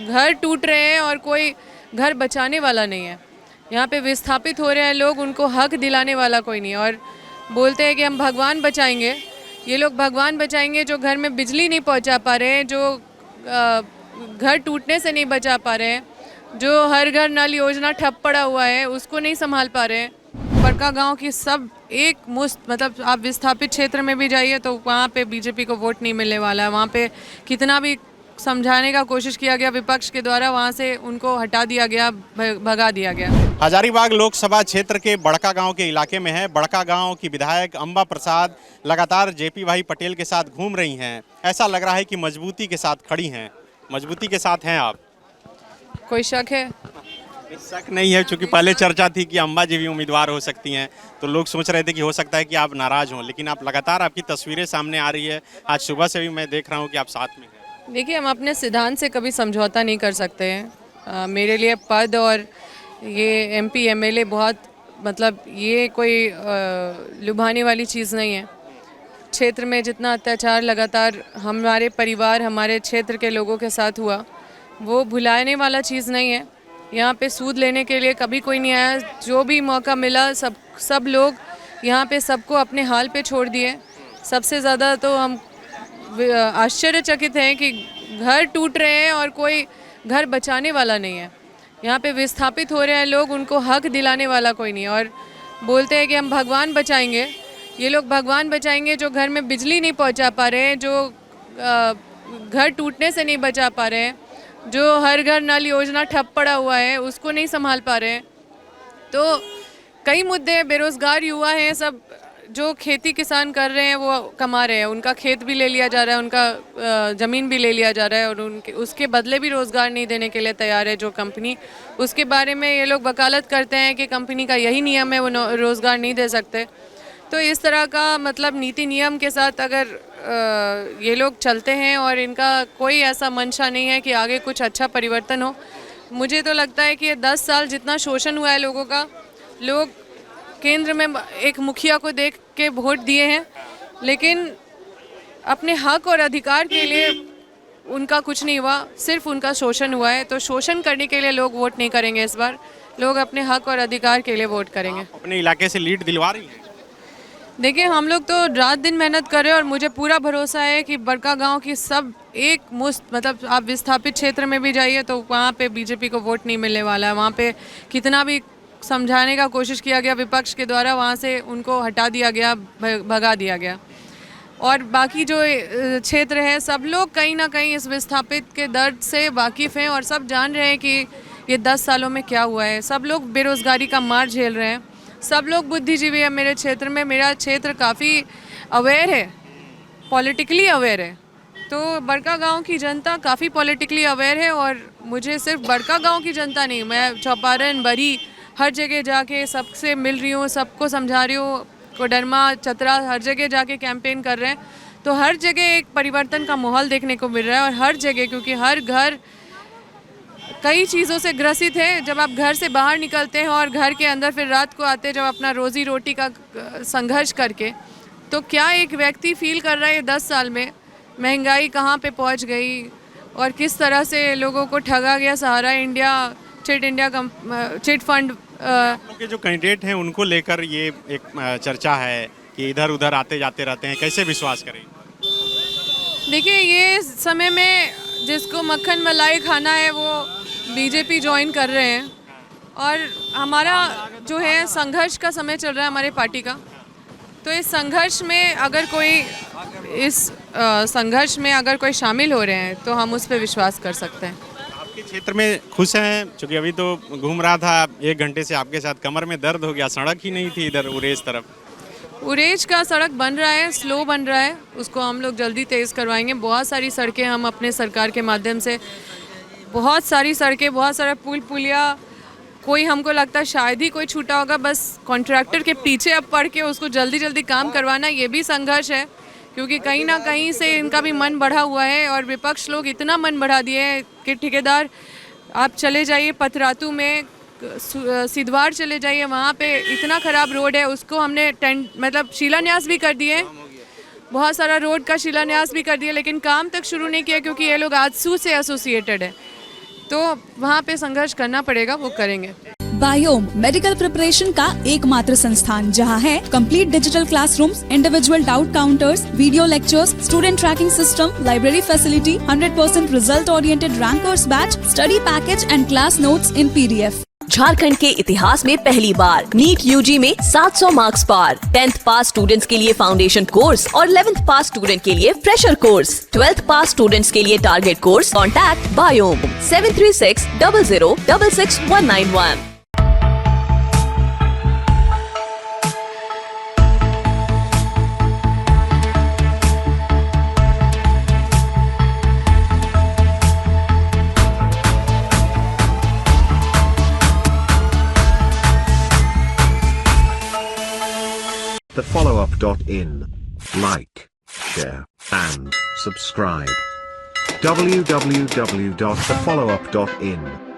घर टूट रहे हैं और कोई घर बचाने वाला नहीं है। यहाँ पे विस्थापित हो रहे हैं लोग, उनको हक दिलाने वाला कोई नहीं है। और बोलते हैं कि हम भगवान बचाएंगे। ये लोग भगवान बचाएंगे जो घर में बिजली नहीं पहुँचा पा रहे हैं, जो घर टूटने से नहीं बचा पा रहे हैं, जो हर घर नल योजना ठप पड़ा हुआ है उसको नहीं संभाल पा रहे हैं। बड़कागांव की सब एक मुश्त, मतलब आप विस्थापित क्षेत्र में भी जाइए तो वहाँ पे बीजेपी को वोट नहीं मिलने वाला है। वहाँ पे कितना भी समझाने का कोशिश किया गया विपक्ष के द्वारा, वहाँ से उनको हटा दिया गया, भगा दिया गया। हजारीबाग लोकसभा क्षेत्र के बड़कागांव के इलाके में है। बड़कागांव की विधायक अंबा प्रसाद लगातार जेपी भाई पटेल के साथ घूम रही हैं। ऐसा लग रहा है कि मजबूती के साथ खड़ी हैं। मजबूती के साथ हैं आप? कोई शक है? शक नहीं है, क्योंकि पहले चर्चा थी कि अंबा जी भी उम्मीदवार हो सकती हैं, तो लोग सोच रहे थे कि हो सकता है कि आप नाराज हों, लेकिन आप लगातार, आपकी तस्वीरें सामने आ रही है। आज सुबह से भी मैं देख रहा हूं कि आप साथ में हैं। देखिए, हम अपने सिद्धांत से कभी समझौता नहीं कर सकते हैं। मेरे लिए पद और ये एमपी एमएलए बहुत, मतलब ये कोई लुभाने वाली चीज़ नहीं है। क्षेत्र में जितना अत्याचार लगातार हमारे परिवार, हमारे क्षेत्र के लोगों के साथ हुआ, वो भुलाने वाला चीज़ नहीं है। यहाँ पे सूद लेने के लिए कभी कोई नहीं आया। जो भी मौका मिला सब लोग यहाँ पे सबको अपने हाल पे छोड़ दिए। सबसे ज़्यादा तो हम आश्चर्यचकित हैं कि घर टूट रहे हैं और कोई घर बचाने वाला नहीं है। यहाँ पे विस्थापित हो रहे हैं लोग, उनको हक दिलाने वाला कोई नहीं है। और बोलते हैं कि हम भगवान बचाएंगे। ये लोग भगवान बचाएंगे जो घर में बिजली नहीं पहुँचा पा रहे हैं, जो घर टूटने से नहीं बचा पा रहे हैं, जो हर घर नल योजना ठप पड़ा हुआ है उसको नहीं संभाल पा रहे हैं। तो कई मुद्दे, बेरोजगार युवा हैं, सब जो खेती किसान कर रहे हैं वो कमा रहे हैं, उनका खेत भी ले लिया जा रहा है, उनका ज़मीन भी ले लिया जा रहा है, और उनके उसके बदले भी रोज़गार नहीं देने के लिए तैयार है जो कंपनी। उसके बारे में ये लोग वकालत करते हैं कि कंपनी का यही नियम है, वो रोज़गार नहीं दे सकते। तो इस तरह का, मतलब नीति नियम के साथ अगर ये लोग चलते हैं और इनका कोई ऐसा मंशा नहीं है कि आगे कुछ अच्छा परिवर्तन हो, मुझे तो लगता है कि ये 10 साल जितना शोषण हुआ है लोगों का, लोग केंद्र में एक मुखिया को देख के वोट दिए हैं, लेकिन अपने हक और अधिकार के लिए उनका कुछ नहीं हुआ, सिर्फ उनका शोषण हुआ है। तो शोषण करने के लिए लोग वोट नहीं करेंगे इस बार, लोग अपने हक और अधिकार के लिए वोट करेंगे। अपने इलाके से लीड दिलवा रही हैं? देखिए, हम लोग तो रात दिन मेहनत कर रहे हैं और मुझे पूरा भरोसा है कि बड़कागांव की सब एक मुश्त, मतलब आप विस्थापित क्षेत्र में भी जाइए तो वहाँ पे बीजेपी को वोट नहीं मिलने वाला है। वहाँ पे कितना भी समझाने का कोशिश किया गया विपक्ष के द्वारा, वहाँ से उनको हटा दिया गया, भगा दिया गया। और बाकी जो क्षेत्र है, सब लोग कहीं ना कहीं इस विस्थापित के दर्द से वाकिफ़ हैं और सब जान रहे हैं कि ये 10 सालों में क्या हुआ है। सब लोग बेरोज़गारी का मार झेल रहे हैं, सब लोग बुद्धिजीवी है मेरे क्षेत्र में। मेरा क्षेत्र काफ़ी अवेयर है, पॉलिटिकली अवेयर है। तो बड़कागांव की जनता काफ़ी पॉलिटिकली अवेयर है, और मुझे सिर्फ बड़कागांव की जनता नहीं, मैं चौपारण, बरी, हर जगह जाके सबसे मिल रही हूँ, सबको समझा रही हूँ। कोडरमा, चतरा, हर जगह जाके कैंपेन कर रहे हैं। तो हर जगह एक परिवर्तन का माहौल देखने को मिल रहा है, और हर जगह, क्योंकि हर घर कई चीज़ों से ग्रसित है। जब आप घर से बाहर निकलते हैं और घर के अंदर फिर रात को आते हैं, जब अपना रोज़ी रोटी का संघर्ष करके, तो क्या एक व्यक्ति फील कर रहा है 10 साल में महंगाई कहाँ पे पहुँच गई और किस तरह से लोगों को ठगा गया। सहारा इंडिया, चिट फंड के जो कैंडिडेट हैं उनको लेकर ये एक चर्चा है कि इधर उधर आते जाते रहते हैं, कैसे विश्वास करें? देखिए, ये समय में जिसको मक्खन मलाई खाना है वो बीजेपी ज्वाइन कर रहे हैं, और हमारा जो है संघर्ष का समय चल रहा है हमारे पार्टी का। तो इस संघर्ष में अगर कोई शामिल हो रहे हैं तो हम उस पर विश्वास कर सकते हैं। आपके क्षेत्र में खुश हैं? क्योंकि अभी तो घूम रहा था 1 घंटे से आपके साथ, कमर में दर्द हो गया, सड़क ही नहीं थी इधर उरेज तरफ। उरेज का सड़क बन रहा है, स्लो बन रहा है, उसको हम लोग जल्दी तेज़ करवाएंगे। बहुत सारी सड़कें हम अपने सरकार के माध्यम से, बहुत सारी सड़कें, बहुत सारा पुल पुलिया, कोई हमको लगता है शायद ही कोई छूटा होगा, बस कॉन्ट्रैक्टर के पीछे अब पड़ के उसको जल्दी जल्दी काम करवाना, ये भी संघर्ष है। क्योंकि कहीं ना कहीं से इनका भी मन बढ़ा हुआ है, और विपक्ष लोग इतना मन बढ़ा दिए हैं कि ठेकेदार, आप चले जाइए पथरातू में, सिद्धवाड़ चले जाइए, वहाँ पे इतना ख़राब रोड है, उसको हमने मतलब शिलान्यास भी कर दिए, बहुत सारा रोड का शिलान्यास भी कर दिया, लेकिन काम तक शुरू नहीं किया क्योंकि ये लोग आजसू से एसोसिएटेड है। तो वहाँ पे संघर्ष करना पड़ेगा, वो करेंगे। बायोम मेडिकल प्रिपरेशन का एकमात्र संस्थान जहां है complete digital classrooms, individual doubt counters, video lectures, student tracking system, library facility, 100% result oriented rankers batch, study package and class notes in PDF। Jharkhand के इतिहास में पहली बार नीट यूजी में 700 मार्क्स पार। 10th पास स्टूडेंट्स के लिए फाउंडेशन कोर्स और 11th पास student के लिए फ्रेशर कोर्स। 12th पास स्टूडेंट्स के लिए target course. Contact biome 736 00 66191। thefollowup.in. Like, share, and subscribe. www.thefollowup.in